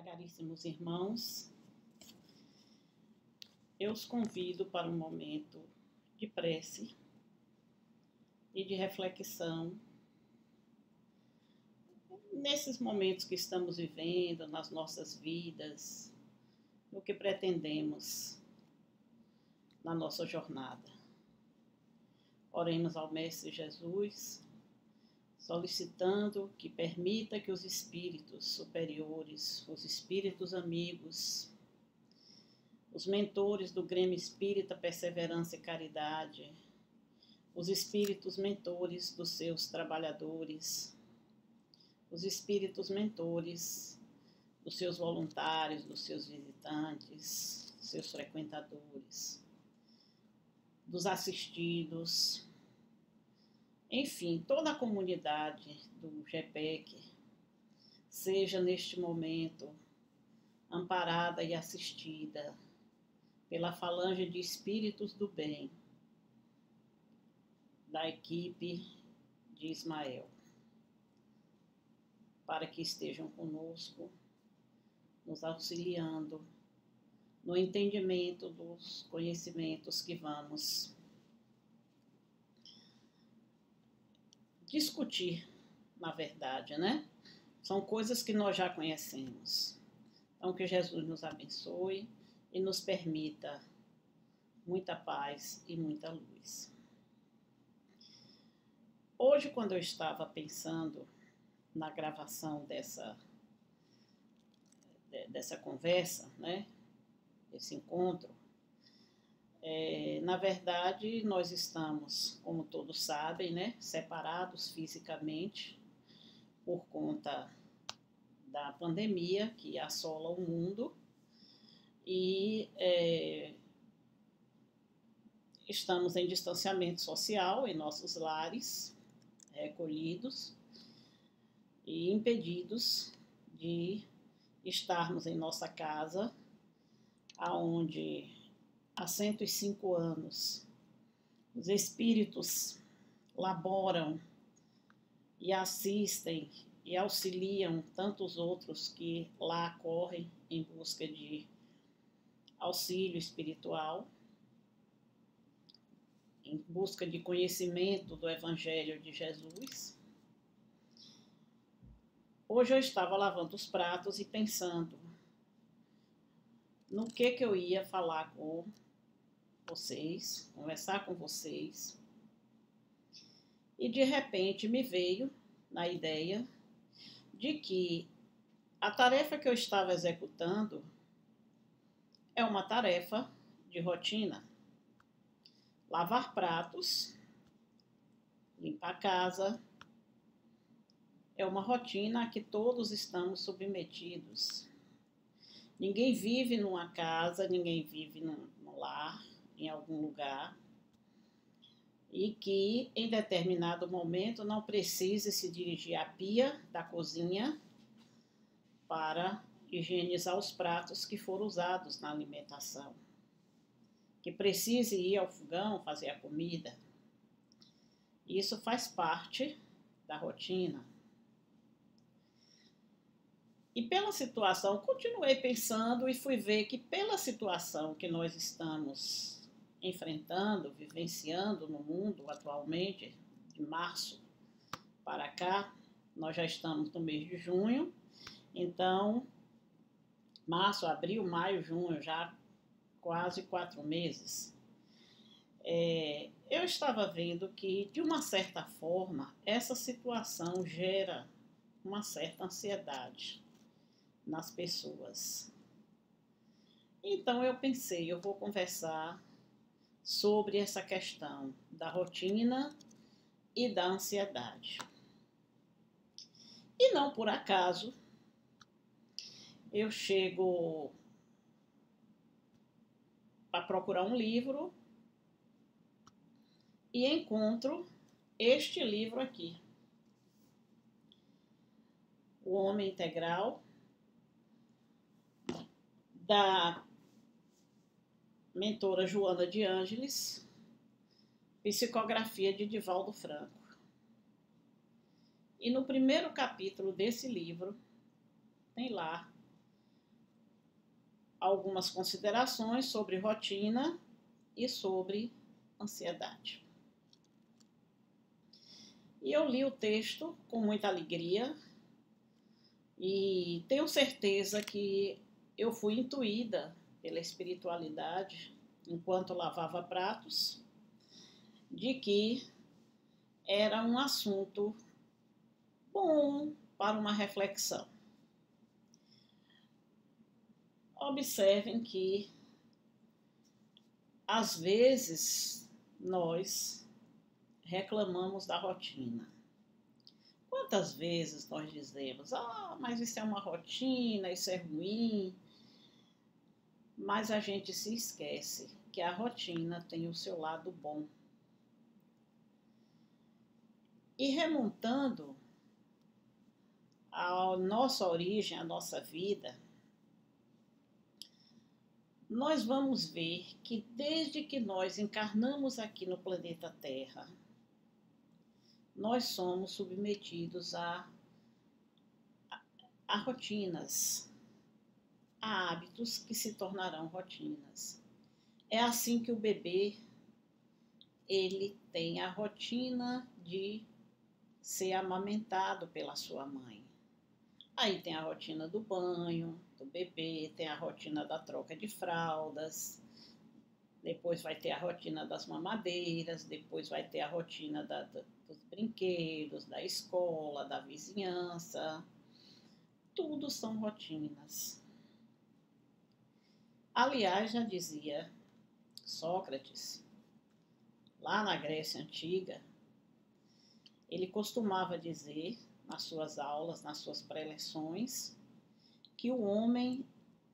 Caríssimos irmãos, eu os convido para um momento de prece e de reflexão nesses momentos que estamos vivendo, nas nossas vidas, no que pretendemos na nossa jornada. Oremos ao Mestre Jesus, solicitando que permita que os espíritos superiores, os espíritos amigos, os mentores do Grêmio Espírita Perseverança e Caridade, os espíritos mentores dos seus trabalhadores, os espíritos mentores dos seus voluntários, dos seus visitantes, seus frequentadores, dos assistidos, enfim, toda a comunidade do GPEC seja neste momento amparada e assistida pela falange de espíritos do bem da equipe de Ismael, para que estejam conosco, nos auxiliando no entendimento dos conhecimentos que vamos discutir, na verdade, né? São coisas que nós já conhecemos. Então, que Jesus nos abençoe e nos permita muita paz e muita luz. Hoje, quando eu estava pensando na gravação dessa conversa, né? Esse encontro, na verdade, nós estamos, como todos sabem, né, separados fisicamente por conta da pandemia que assola o mundo e estamos em distanciamento social em nossos lares, recolhidos e impedidos de estarmos em nossa casa, aonde há 105 anos os espíritos laboram e assistem e auxiliam tantos outros que lá correm em busca de auxílio espiritual, em busca de conhecimento do Evangelho de Jesus. Hoje eu estava lavando os pratos e pensando no que eu ia falar com vocês, conversar com vocês, e de repente me veio na ideia de que a tarefa que eu estava executando é uma tarefa de rotina. Lavar pratos, limpar a casa, é uma rotina a que todos estamos submetidos. Ninguém vive numa casa, ninguém vive num lar, em algum lugar, e que em determinado momento não precise se dirigir à pia da cozinha para higienizar os pratos que foram usados na alimentação, que precise ir ao fogão fazer a comida. Isso faz parte da rotina. E pela situação, continuei pensando e fui ver que pela situação que nós estamos enfrentando, vivenciando no mundo atualmente, de março para cá, nós já estamos no mês de junho, então, março, abril, maio, junho, já quase 4 meses. Eu estava vendo que, de uma certa forma, essa situação gera uma certa ansiedade nas pessoas. Então eu pensei, eu vou conversar sobre essa questão da rotina e da ansiedade. E não por acaso eu chego para procurar um livro e encontro este livro aqui, O Homem Integral, da mentora Joana de Ângeles, psicografia de Divaldo Franco. E no primeiro capítulo desse livro, tem lá algumas considerações sobre rotina e sobre ansiedade. E eu li o texto com muita alegria e tenho certeza que eu fui intuída pela espiritualidade enquanto lavava pratos, de que era um assunto bom para uma reflexão. Observem que, às vezes, nós reclamamos da rotina. Quantas vezes nós dizemos, mas isso é uma rotina, isso é ruim, mas a gente se esquece que a rotina tem o seu lado bom. E remontando a nossa origem, a nossa vida, nós vamos ver que desde que nós encarnamos aqui no planeta Terra, nós somos submetidos a rotinas, a hábitos que se tornarão rotinas. É assim que o bebê, ele tem a rotina de ser amamentado pela sua mãe. Aí tem a rotina do banho do bebê, tem a rotina da troca de fraldas, depois vai ter a rotina das mamadeiras, depois vai ter a rotina dos brinquedos, da escola, da vizinhança. Tudo são rotinas. Aliás, já dizia Sócrates, lá na Grécia Antiga, ele costumava dizer nas suas aulas, nas suas preleções, que o homem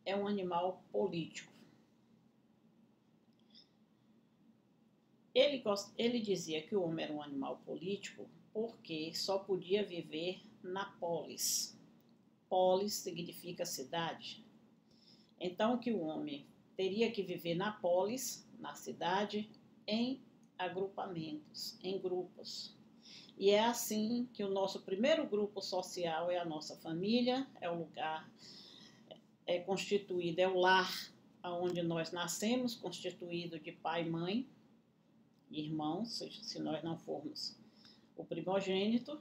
é um animal político. Ele dizia que o homem era um animal político porque só podia viver na polis. Polis significa cidade. Então, que o homem teria que viver na polis, na cidade, em agrupamentos, em grupos. E é assim que o nosso primeiro grupo social é a nossa família, é o lugar, é constituído, é o lar onde nós nascemos, constituído de pai, mãe, irmãos, se nós não formos o primogênito.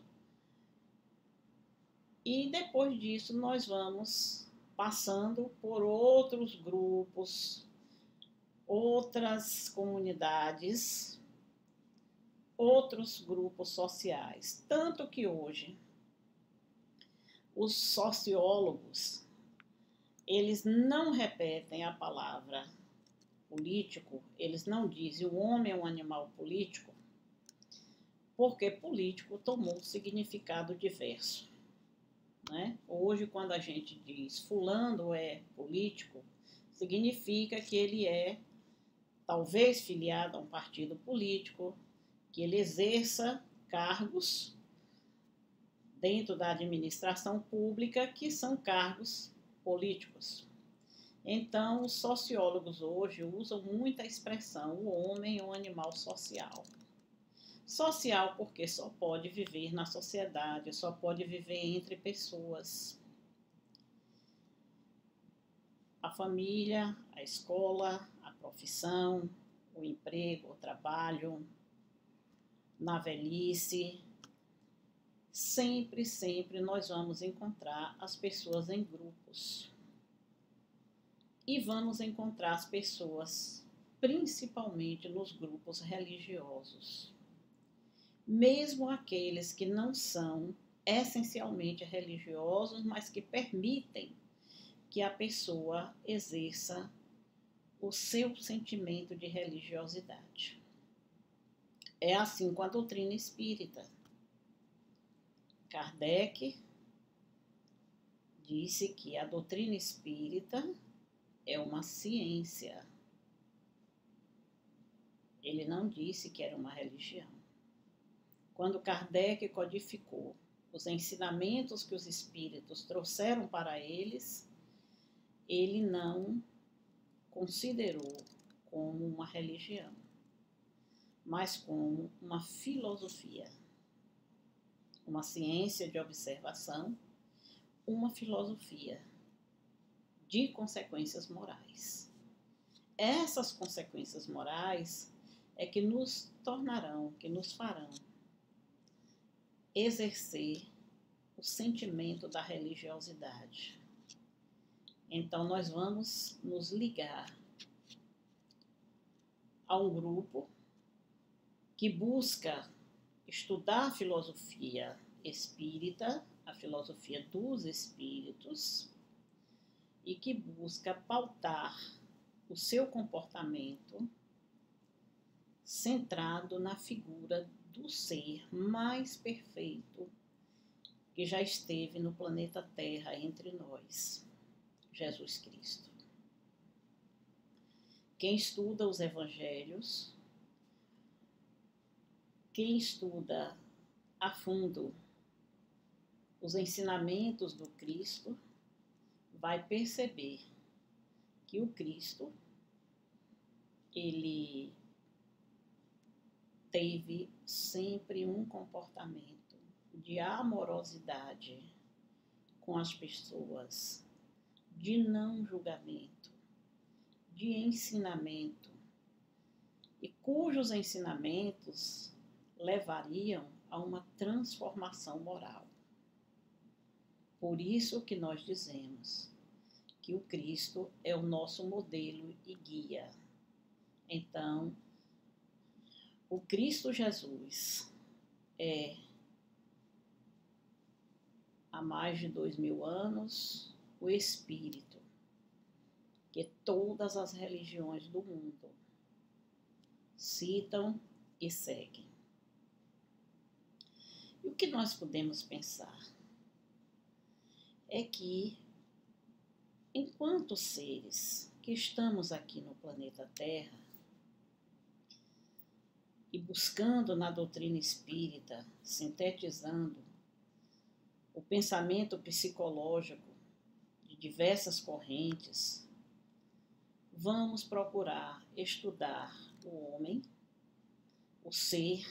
E depois disso nós vamos passando por outros grupos, outras comunidades, outros grupos sociais. Tanto que hoje os sociólogos, eles não repetem a palavra político, eles não dizem o homem é um animal político, porque político tomou um significado diverso. Né? Hoje, quando a gente diz fulano é político, significa que ele é talvez filiado a um partido político, que ele exerça cargos dentro da administração pública que são cargos políticos. Então, os sociólogos hoje usam muita expressão, o homem é um animal social. Social porque só pode viver na sociedade, só pode viver entre pessoas. A família, a escola, a profissão, o emprego, o trabalho, na velhice. Sempre, sempre nós vamos encontrar as pessoas em grupos. E vamos encontrar as pessoas principalmente nos grupos religiosos. Mesmo aqueles que não são essencialmente religiosos, mas que permitem que a pessoa exerça o seu sentimento de religiosidade. É assim com a doutrina espírita. Kardec disse que a doutrina espírita é uma ciência. Ele não disse que era uma religião. Quando Kardec codificou os ensinamentos que os espíritos trouxeram para eles, ele não considerou como uma religião, mas como uma filosofia, uma ciência de observação, uma filosofia de consequências morais. Essas consequências morais é que nos tornarão, que nos farão exercer o sentimento da religiosidade. Então, nós vamos nos ligar a um grupo que busca estudar a filosofia espírita, a filosofia dos espíritos, e que busca pautar o seu comportamento centrado na figura do ser mais perfeito que já esteve no planeta Terra entre nós, Jesus Cristo. Quem estuda os evangelhos, quem estuda a fundo os ensinamentos do Cristo, vai perceber que o Cristo, ele teve sempre um comportamento de amorosidade com as pessoas, de não julgamento, de ensinamento, e cujos ensinamentos levariam a uma transformação moral. Por isso que nós dizemos que o Cristo é o nosso modelo e guia. Então, o Cristo Jesus é, há mais de 2000 anos, o Espírito que todas as religiões do mundo citam e seguem. E o que nós podemos pensar é que, enquanto seres que estamos aqui no planeta Terra e buscando na doutrina espírita, sintetizando o pensamento psicológico de diversas correntes, vamos procurar estudar o homem, o ser,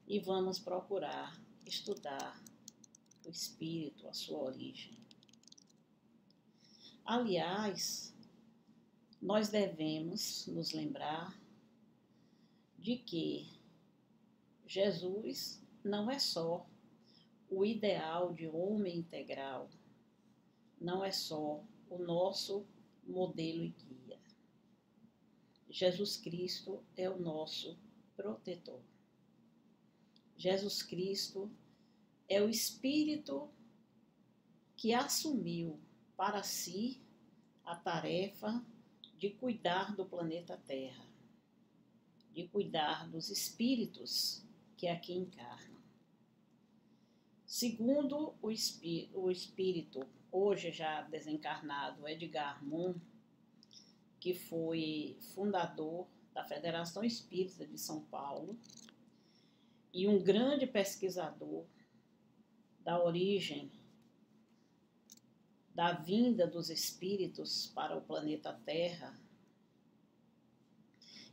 e vamos procurar estudar o espírito, a sua origem. Aliás, nós devemos nos lembrar de que Jesus não é só o ideal de homem integral, não é só o nosso modelo e guia. Jesus Cristo é o nosso protetor. Jesus Cristo é o Espírito que assumiu para si a tarefa de cuidar do planeta Terra, de cuidar dos espíritos que aqui encarnam. Segundo o espírito, hoje já desencarnado, Edgar Moon, que foi fundador da Federação Espírita de São Paulo e um grande pesquisador da origem da vinda dos espíritos para o planeta Terra,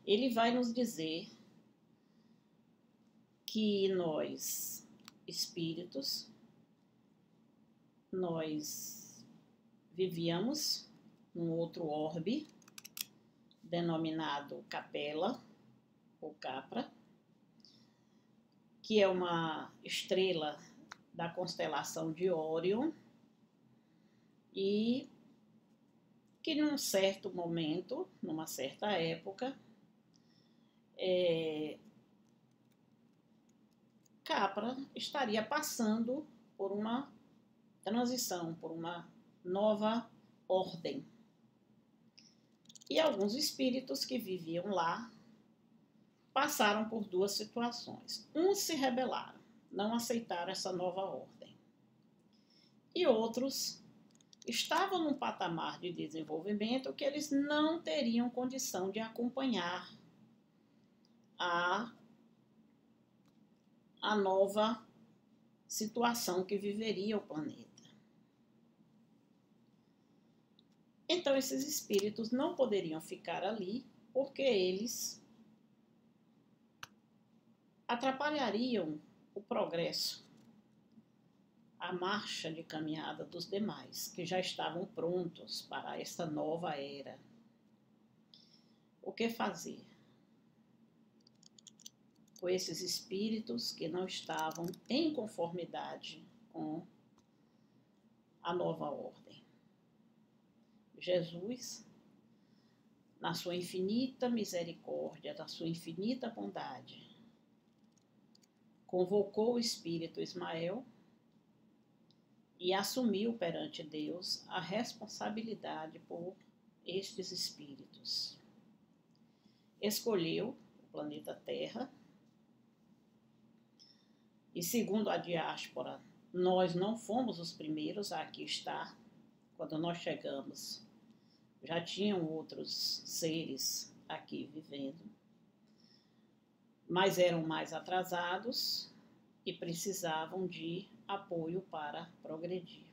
ele vai nos dizer que nós, espíritos, nós vivíamos num outro orbe, denominado Capela, ou Capra, que é uma estrela da constelação de Órion, e que num certo momento, numa certa época, Capra estaria passando por uma transição, por uma nova ordem. E alguns espíritos que viviam lá passaram por duas situações. Uns se rebelaram, não aceitaram essa nova ordem. E outros estavam num patamar de desenvolvimento que eles não teriam condição de acompanhar a nova situação que viveria o planeta. Então, esses espíritos não poderiam ficar ali porque eles atrapalhariam o progresso, a marcha de caminhada dos demais, que já estavam prontos para esta nova era. O que fazer com esses espíritos que não estavam em conformidade com a nova ordem? Jesus, na sua infinita misericórdia, na sua infinita bondade, convocou o espírito Ismael e assumiu perante Deus a responsabilidade por estes espíritos. Escolheu o planeta Terra e, segundo a diáspora, nós não fomos os primeiros a aqui estar. Quando nós chegamos, já tinham outros seres aqui vivendo, mas eram mais atrasados e precisavam de apoio para progredir.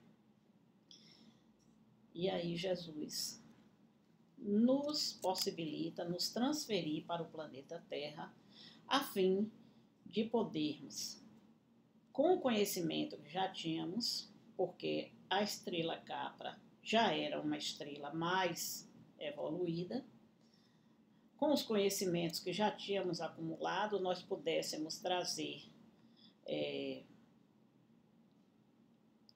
E aí Jesus nos possibilita nos transferir para o planeta Terra, a fim de podermos, com o conhecimento que já tínhamos, porque a estrela Capra já era uma estrela mais evoluída, com os conhecimentos que já tínhamos acumulado, nós pudéssemos trazer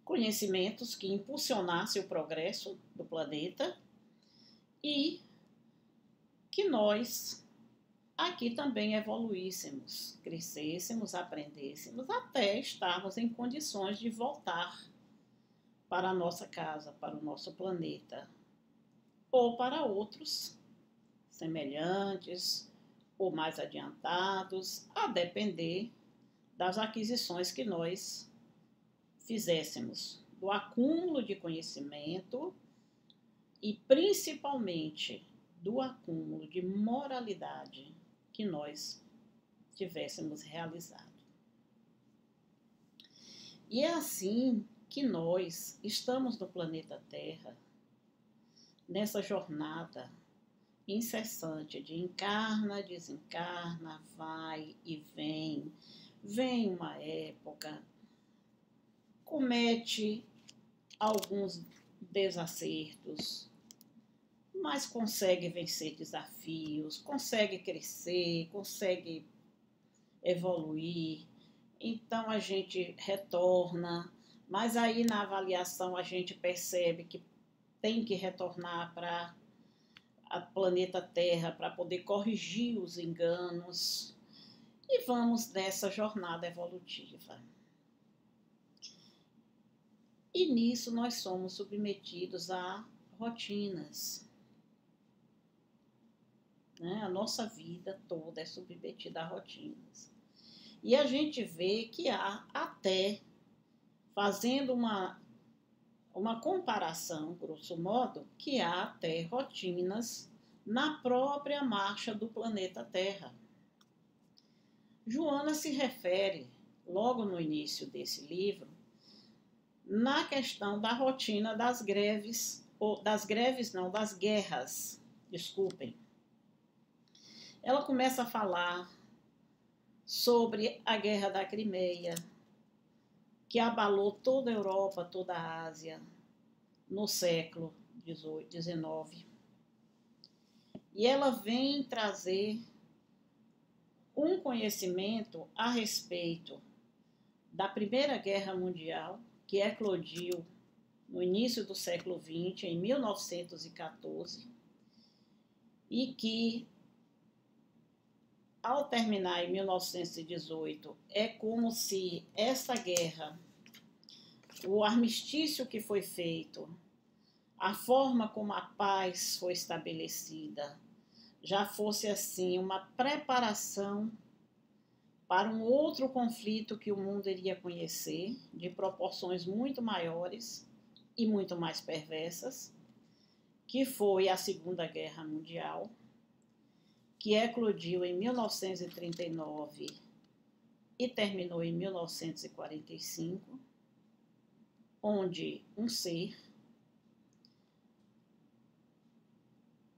conhecimentos que impulsionassem o progresso do planeta e que nós aqui também evoluíssemos, crescêssemos, aprendêssemos, até estarmos em condições de voltar para a nossa casa, para o nosso planeta, ou para outros semelhantes ou mais adiantados, a depender das aquisições que nós fizéssemos, do acúmulo de conhecimento e principalmente do acúmulo de moralidade que nós tivéssemos realizado. E é assim que nós estamos no planeta Terra, nessa jornada incessante de encarna, desencarna, vai e vem. Vem uma época, comete alguns desacertos, mas consegue vencer desafios, consegue crescer, consegue evoluir. Então a gente retorna, mas aí na avaliação a gente percebe que tem que retornar para o planeta Terra para poder corrigir os enganos e vamos nessa jornada evolutiva. E nisso nós somos submetidos a rotinas. Né? A nossa vida toda é submetida a rotinas. E a gente vê que há até, fazendo uma comparação, grosso modo, que há até rotinas na própria marcha do planeta Terra. Joana se refere, logo no início desse livro, na questão da rotina das greves, das guerras, desculpem. Ela começa a falar sobre a Guerra da Crimeia, que abalou toda a Europa, toda a Ásia, no século XIX. E ela vem trazer um conhecimento a respeito da Primeira Guerra Mundial, que eclodiu no início do século XX, em 1914, e que, ao terminar em 1918, é como se essa guerra, o armistício que foi feito, a forma como a paz foi estabelecida, já fosse assim uma preparação para um outro conflito que o mundo iria conhecer, de proporções muito maiores e muito mais perversas, que foi a Segunda Guerra Mundial, que eclodiu em 1939 e terminou em 1945, onde um ser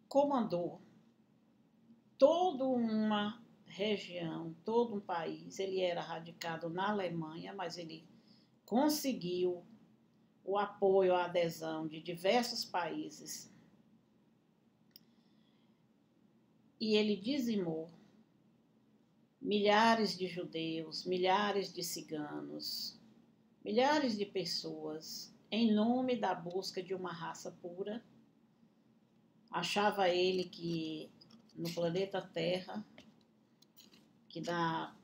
comandou toda uma região, todo um país. Ele era radicado na Alemanha, mas ele conseguiu o apoio, a adesão de diversos países e ele dizimou milhares de judeus, milhares de ciganos, milhares de pessoas em nome da busca de uma raça pura. Achava ele que no planeta Terra, que na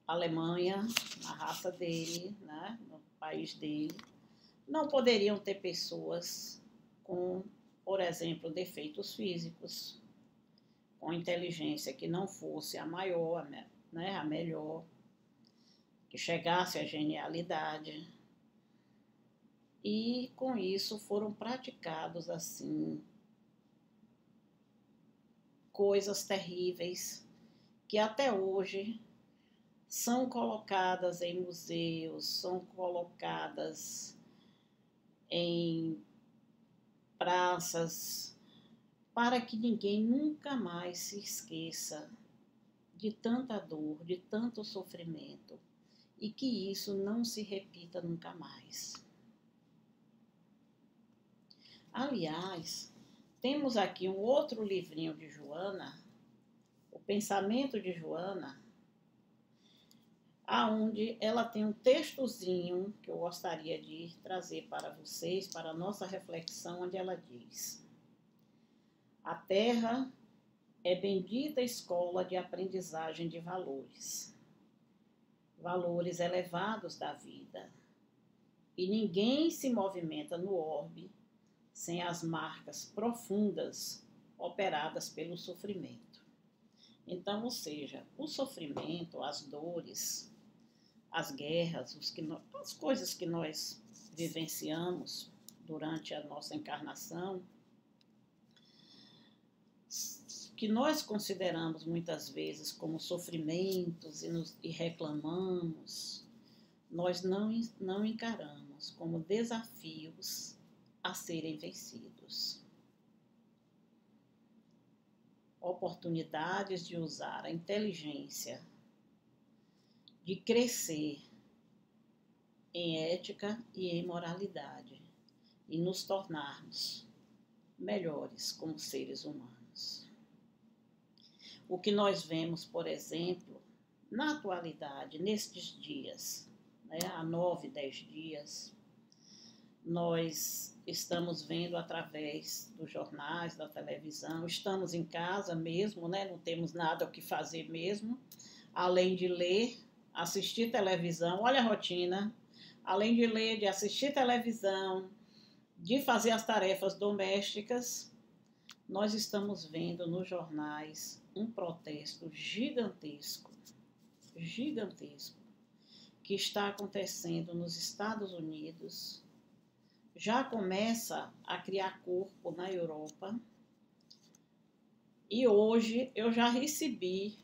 Alemanha, na raça dele, né, no país dele, não poderiam ter pessoas com, por exemplo, defeitos físicos, com inteligência que não fosse a maior, né, a melhor, que chegasse à genialidade. E com isso foram praticados assim coisas terríveis que até hoje são colocadas em museus, são colocadas em praças, para que ninguém nunca mais se esqueça de tanta dor, de tanto sofrimento, e que isso não se repita nunca mais. Aliás, temos aqui um outro livrinho de Joana, O Pensamento de Joana, aonde ela tem um textozinho que eu gostaria de trazer para vocês, para a nossa reflexão, onde ela diz: a Terra é bendita escola de aprendizagem de valores, valores elevados da vida, e ninguém se movimenta no orbe sem as marcas profundas operadas pelo sofrimento. Então, ou seja, o sofrimento, as dores, as guerras, as coisas que nós vivenciamos durante a nossa encarnação, que nós consideramos muitas vezes como sofrimentos e reclamamos, nós não encaramos como desafios a serem vencidos. Oportunidades de usar a inteligência, de crescer em ética e em moralidade e nos tornarmos melhores como seres humanos. O que nós vemos, por exemplo, na atualidade, nestes dias, né, há 9, 10 dias, nós estamos vendo através dos jornais, da televisão, estamos em casa mesmo, né, não temos nada o que fazer mesmo, além de ler, assistir televisão, olha a rotina, além de ler, de assistir televisão, de fazer as tarefas domésticas, nós estamos vendo nos jornais um protesto gigantesco, que está acontecendo nos Estados Unidos, já começa a criar corpo na Europa, e hoje eu já recebi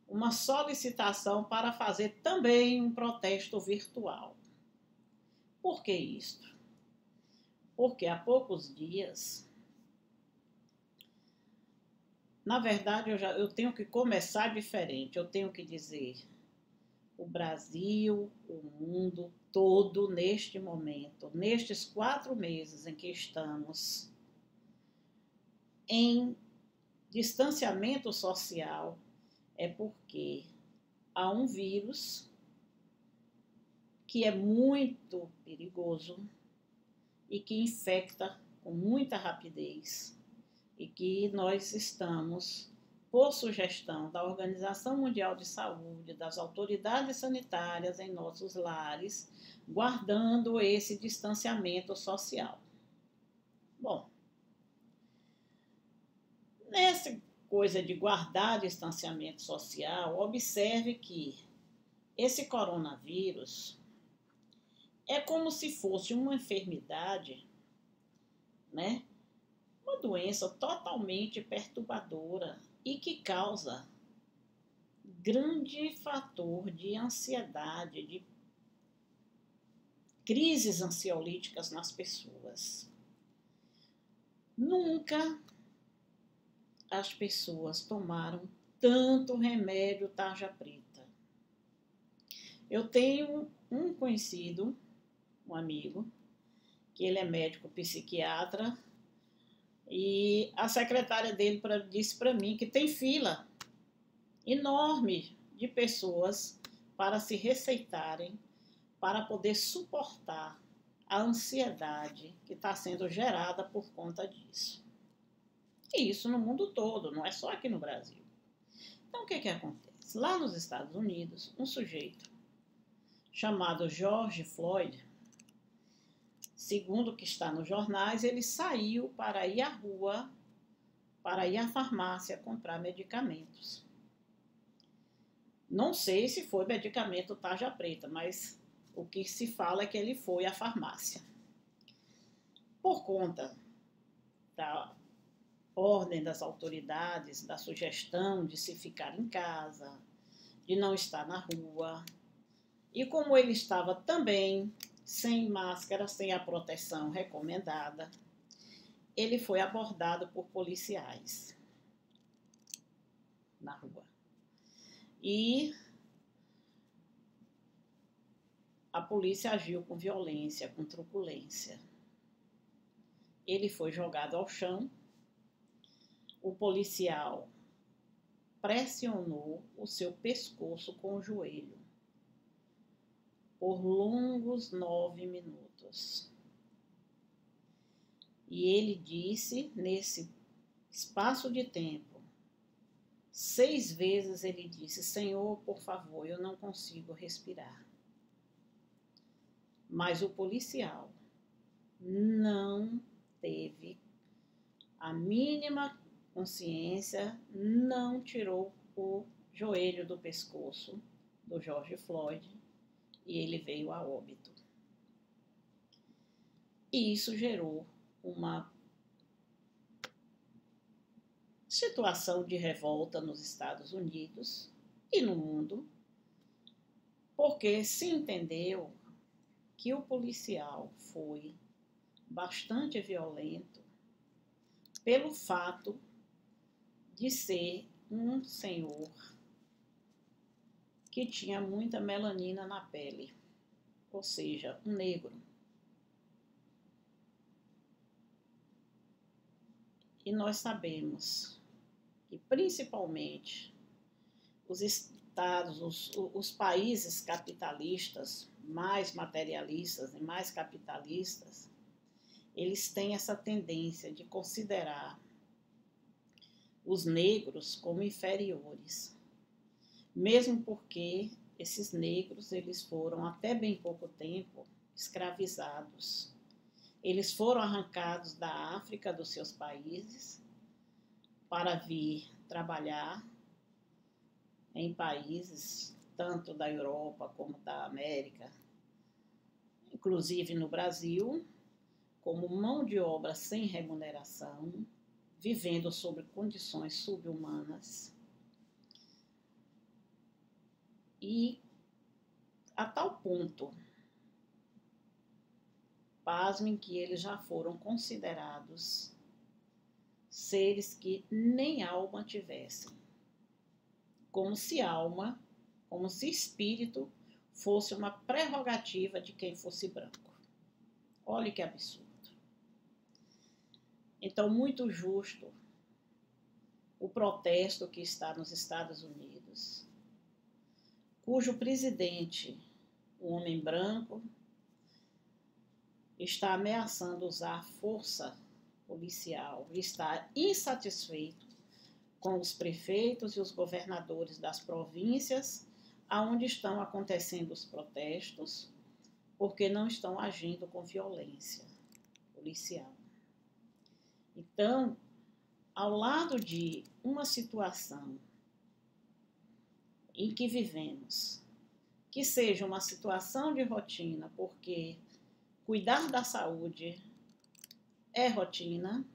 uma solicitação para fazer também um protesto virtual. Por que isto? Porque há poucos dias, na verdade eu tenho que começar diferente, eu tenho que dizer: o Brasil, o mundo todo neste momento, nestes 4 meses em que estamos em distanciamento social, é porque há um vírus que é muito perigoso e que infecta com muita rapidez e que nós estamos, por sugestão da Organização Mundial de Saúde, das autoridades sanitárias em nossos lares, guardando esse distanciamento social. Bom, nessa coisa de guardar distanciamento social, observe que esse coronavírus é como se fosse uma enfermidade, né? Uma doença totalmente perturbadora e que causa grande fator de ansiedade, de crises ansiolíticas nas pessoas. Nunca as pessoas tomaram tanto remédio tarja preta. Eu tenho um conhecido um amigo, que ele é médico psiquiatra, e a secretária dele disse para mim que tem fila enorme de pessoas para se receitarem, para poder suportar a ansiedade que está sendo gerada por conta disso. E isso no mundo todo, não é só aqui no Brasil. Então, o que acontece? Lá nos Estados Unidos, um sujeito chamado George Floyd, segundo o que está nos jornais, ele saiu para ir à rua, para ir à farmácia comprar medicamentos. Não sei se foi medicamento tarja preta, mas o que se fala é que ele foi à farmácia. Por conta da ordem das autoridades, da sugestão de se ficar em casa, de não estar na rua, e como ele estava também sem máscara, sem a proteção recomendada, ele foi abordado por policiais na rua. E a polícia agiu com violência, com truculência. Ele foi jogado ao chão, o policial pressionou o seu pescoço com o joelho por longos 9 minutos. E ele disse, nesse espaço de tempo, 6 vezes ele disse: Senhor, por favor, eu não consigo respirar. Mas o policial não teve a mínima consciência, não tirou o joelho do pescoço do George Floyd e ele veio a óbito. E isso gerou uma situação de revolta nos Estados Unidos e no mundo, porque se entendeu que o policial foi bastante violento pelo fato de ser um senhor que tinha muita melanina na pele, ou seja, um negro. E nós sabemos que principalmente os estados, os países capitalistas, mais materialistas e mais capitalistas, eles têm essa tendência de considerar os negros como inferiores, mesmo porque esses negros eles foram até bem pouco tempo escravizados. Eles foram arrancados da África, dos seus países, para vir trabalhar em países tanto da Europa como da América, inclusive no Brasil, como mão de obra sem remuneração, vivendo sob condições subhumanas. E a tal ponto, pasmem, que eles já foram considerados seres que nem alma tivessem. Como se alma, como se espírito fosse uma prerrogativa de quem fosse branco. Olha que absurdo. Então, muito justo o protesto que está nos Estados Unidos, cujo presidente, um homem branco, está ameaçando usar força policial e está insatisfeito com os prefeitos e os governadores das províncias aonde estão acontecendo os protestos, porque não estão agindo com violência policial. Então, ao lado de uma situação em que vivemos, que seja uma situação de rotina, porque cuidar da saúde é rotina,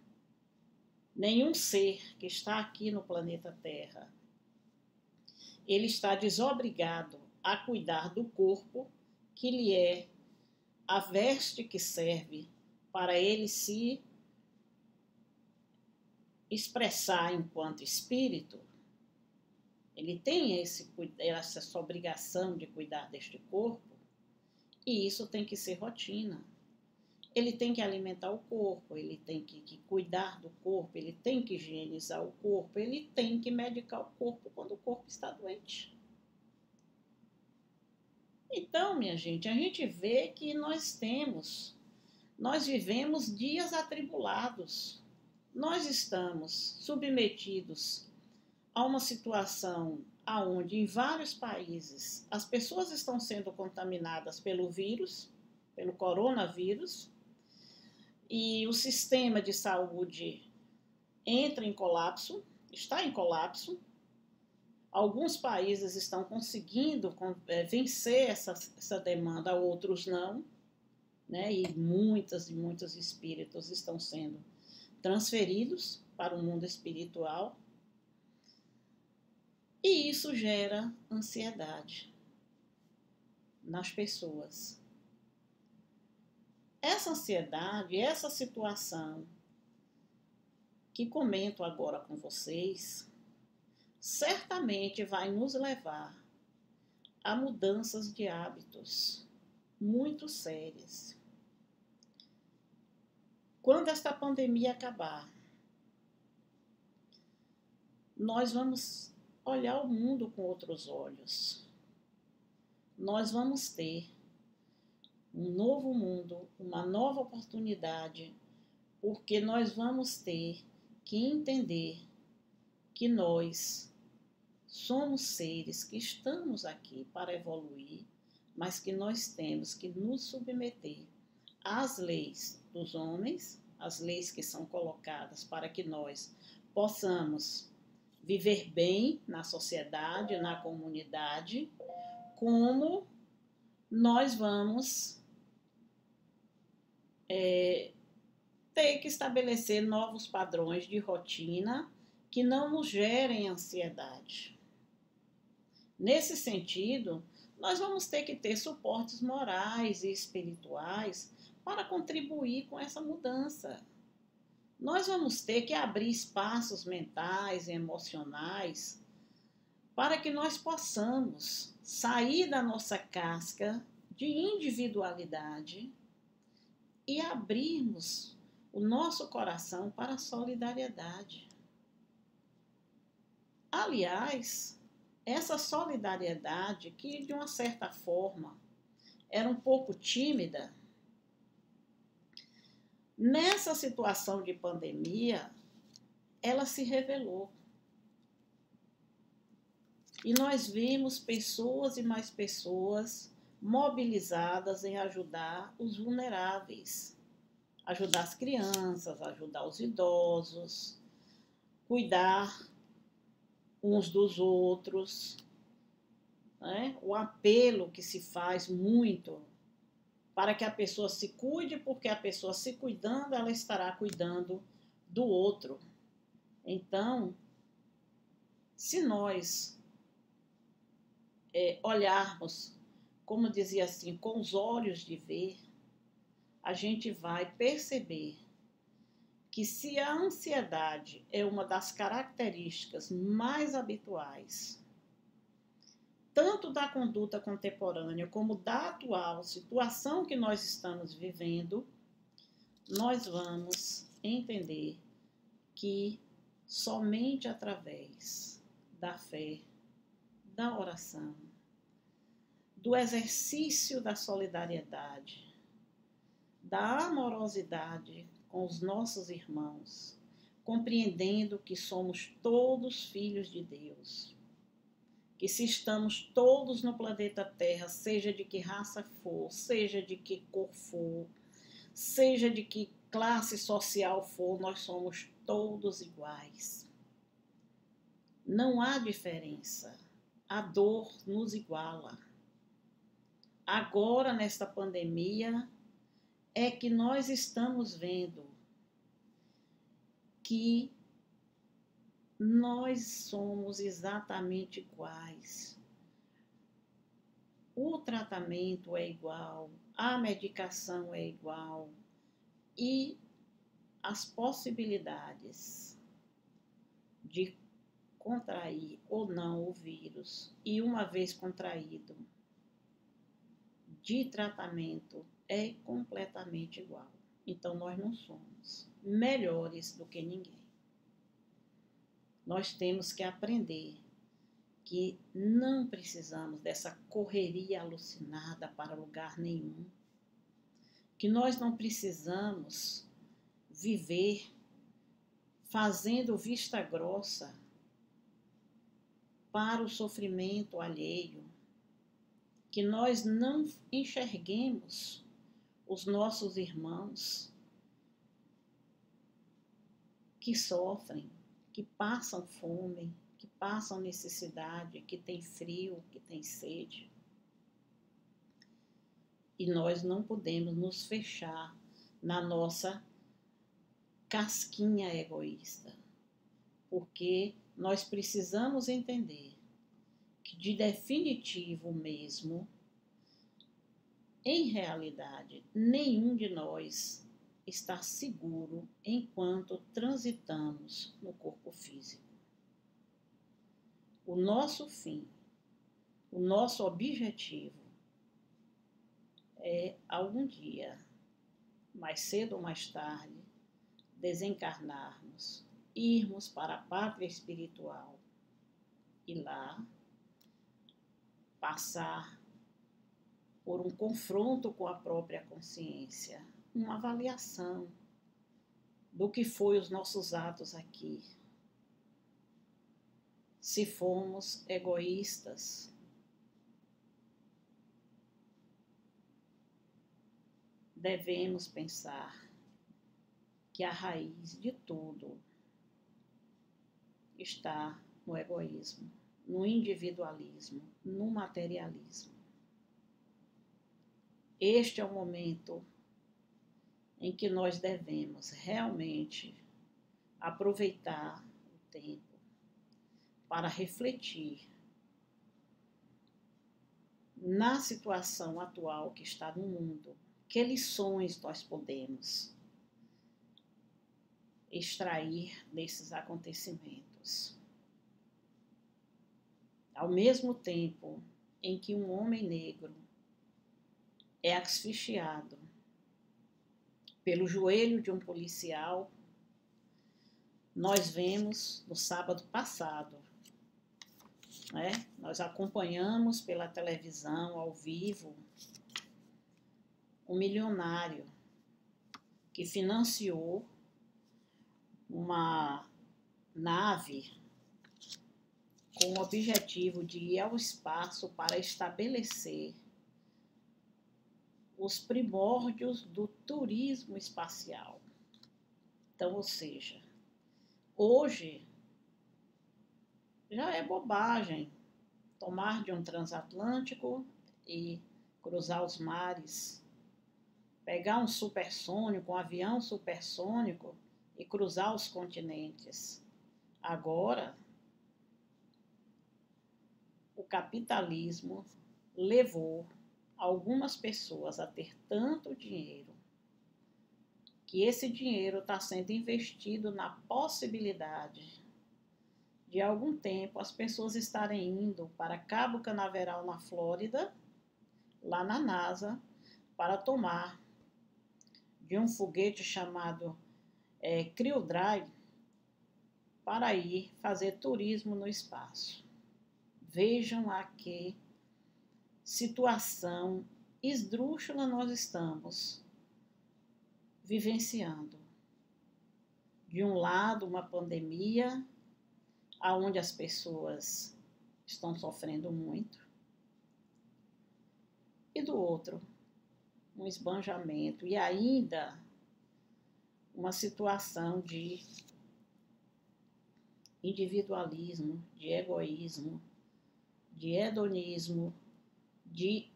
nenhum ser que está aqui no planeta Terra, ele está desobrigado a cuidar do corpo que lhe é a veste que serve para ele se expressar enquanto espírito. Ele tem essa obrigação de cuidar deste corpo E isso tem que ser rotina. Ele tem que alimentar o corpo, ele tem que cuidar do corpo, ele tem que higienizar o corpo, ele tem que medicar o corpo quando o corpo está doente. Então, minha gente, a gente vê que nós vivemos dias atribulados. Nós estamos submetidos a uma situação onde, em vários países, as pessoas estão sendo contaminadas pelo vírus, pelo coronavírus, e o sistema de saúde entra em colapso, está em colapso. Alguns países estão conseguindo vencer essa demanda, outros não, né? E muitos espíritos estão sendo transferidos para o mundo espiritual. E isso gera ansiedade nas pessoas. Essa ansiedade, essa situação que comento agora com vocês, certamente vai nos levar a mudanças de hábitos muito sérias. Quando esta pandemia acabar, nós vamos olhar o mundo com outros olhos. Nós vamos ter um novo mundo, uma nova oportunidade, porque nós vamos ter que entender que nós somos seres que estamos aqui para evoluir, mas que nós temos que nos submeter às leis dos homens, as leis que são colocadas para que nós possamos viver bem na sociedade, na comunidade, como nós vamos ter que estabelecer novos padrões de rotina que não nos gerem ansiedade. Nesse sentido, nós vamos ter que ter suportes morais e espirituais para contribuir com essa mudança. Nós vamos ter que abrir espaços mentais e emocionais para que nós possamos sair da nossa casca de individualidade e abrirmos o nosso coração para a solidariedade. Aliás, essa solidariedade que, de uma certa forma, era um pouco tímida, nessa situação de pandemia, ela se revelou. E nós vimos pessoas e mais pessoas mobilizadas em ajudar os vulneráveis, ajudar as crianças, ajudar os idosos, cuidar uns dos outros, né? O apelo que se faz muito para que a pessoa se cuide, porque a pessoa se cuidando, ela estará cuidando do outro. Então, se nós olharmos, como dizia assim, com os olhos de ver, a gente vai perceber que se a ansiedade é uma das características mais habituais, tanto da conduta contemporânea como da atual situação que nós estamos vivendo, nós vamos entender que somente através da fé, da oração, do exercício da solidariedade, da amorosidade com os nossos irmãos, compreendendo que somos todos filhos de Deus, que se estamos todos no planeta Terra, seja de que raça for, seja de que cor for, seja de que classe social for, nós somos todos iguais. Não há diferença. A dor nos iguala. Agora, nesta pandemia, é que nós estamos vendo que nós somos exatamente iguais. O tratamento é igual, a medicação é igual e as possibilidades de contrair ou não o vírus e, uma vez contraído, de tratamento é completamente igual. Então, nós não somos melhores do que ninguém. Nós temos que aprender que não precisamos dessa correria alucinada para lugar nenhum, que nós não precisamos viver fazendo vista grossa para o sofrimento alheio, que nós não enxerguemos os nossos irmãos que sofrem, que passam fome, que passam necessidade, que tem frio, que tem sede. E nós não podemos nos fechar na nossa casquinha egoísta, porque nós precisamos entender que de definitivo mesmo, em realidade, nenhum de nós está seguro enquanto transitamos no corpo físico. O nosso fim, o nosso objetivo é algum dia, mais cedo ou mais tarde, desencarnarmos, irmos para a pátria espiritual e lá passar por um confronto com a própria consciência, uma avaliação do que foi os nossos atos aqui. Se fomos egoístas, devemos pensar que a raiz de tudo está no egoísmo, no individualismo, no materialismo. Este é o momento em que nós devemos realmente aproveitar o tempo para refletir na situação atual que está no mundo. Que lições nós podemos extrair desses acontecimentos? Ao mesmo tempo em que um homem negro é asfixiado pelo joelho de um policial, nós vemos no sábado passado, nós acompanhamos pela televisão ao vivo um milionário que financiou uma nave com o objetivo de ir ao espaço para estabelecer os primórdios do turismo espacial. Então, ou seja, hoje já é bobagem tomar de um transatlântico e cruzar os mares, pegar um supersônico, um avião supersônico e cruzar os continentes. Agora, o capitalismo levou algumas pessoas a ter tanto dinheiro que esse dinheiro está sendo investido na possibilidade de algum tempo as pessoas estarem indo para Cabo Canaveral, na Flórida, lá na NASA, para tomar de um foguete chamado Crew Dragon para ir fazer turismo no espaço. Vejam a que situação esdrúxula nós estamos vivenciando. De um lado, uma pandemia, onde as pessoas estão sofrendo muito, e do outro, um esbanjamento e ainda uma situação de individualismo, de egoísmo, de hedonismo, de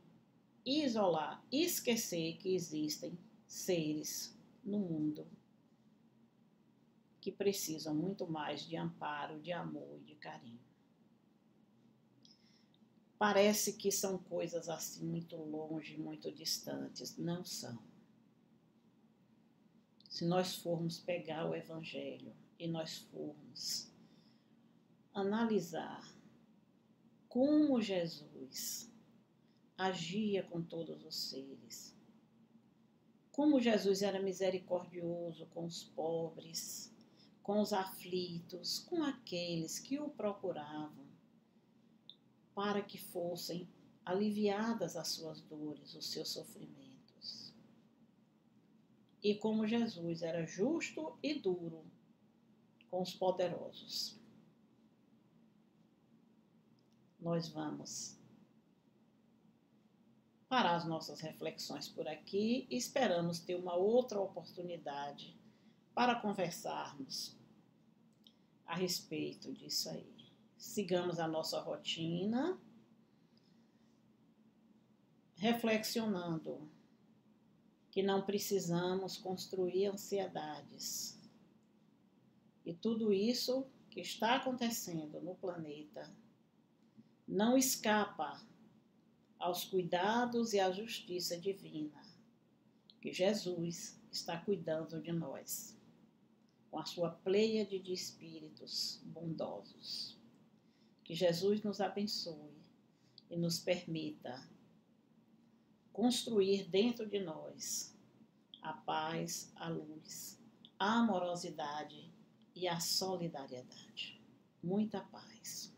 isolar, esquecer que existem seres no mundo que precisam muito mais de amparo, de amor e de carinho. Parece que são coisas assim muito longe, muito distantes. Não são. Se nós formos pegar o Evangelho e nós formos analisar como Jesus agia com todos os seres. Como Jesus era misericordioso com os pobres, com os aflitos, com aqueles que o procuravam, para que fossem aliviadas as suas dores, os seus sofrimentos. E como Jesus era justo e duro com os poderosos. Nós vamos parar as nossas reflexões por aqui e esperamos ter uma outra oportunidade para conversarmos a respeito disso aí. Sigamos a nossa rotina, reflexionando que não precisamos construir ansiedades. E tudo isso que está acontecendo no planeta não escapa aos cuidados e à justiça divina, que Jesus está cuidando de nós, com a sua pleiade de espíritos bondosos. Que Jesus nos abençoe e nos permita construir dentro de nós a paz, a luz, a amorosidade e a solidariedade. Muita paz.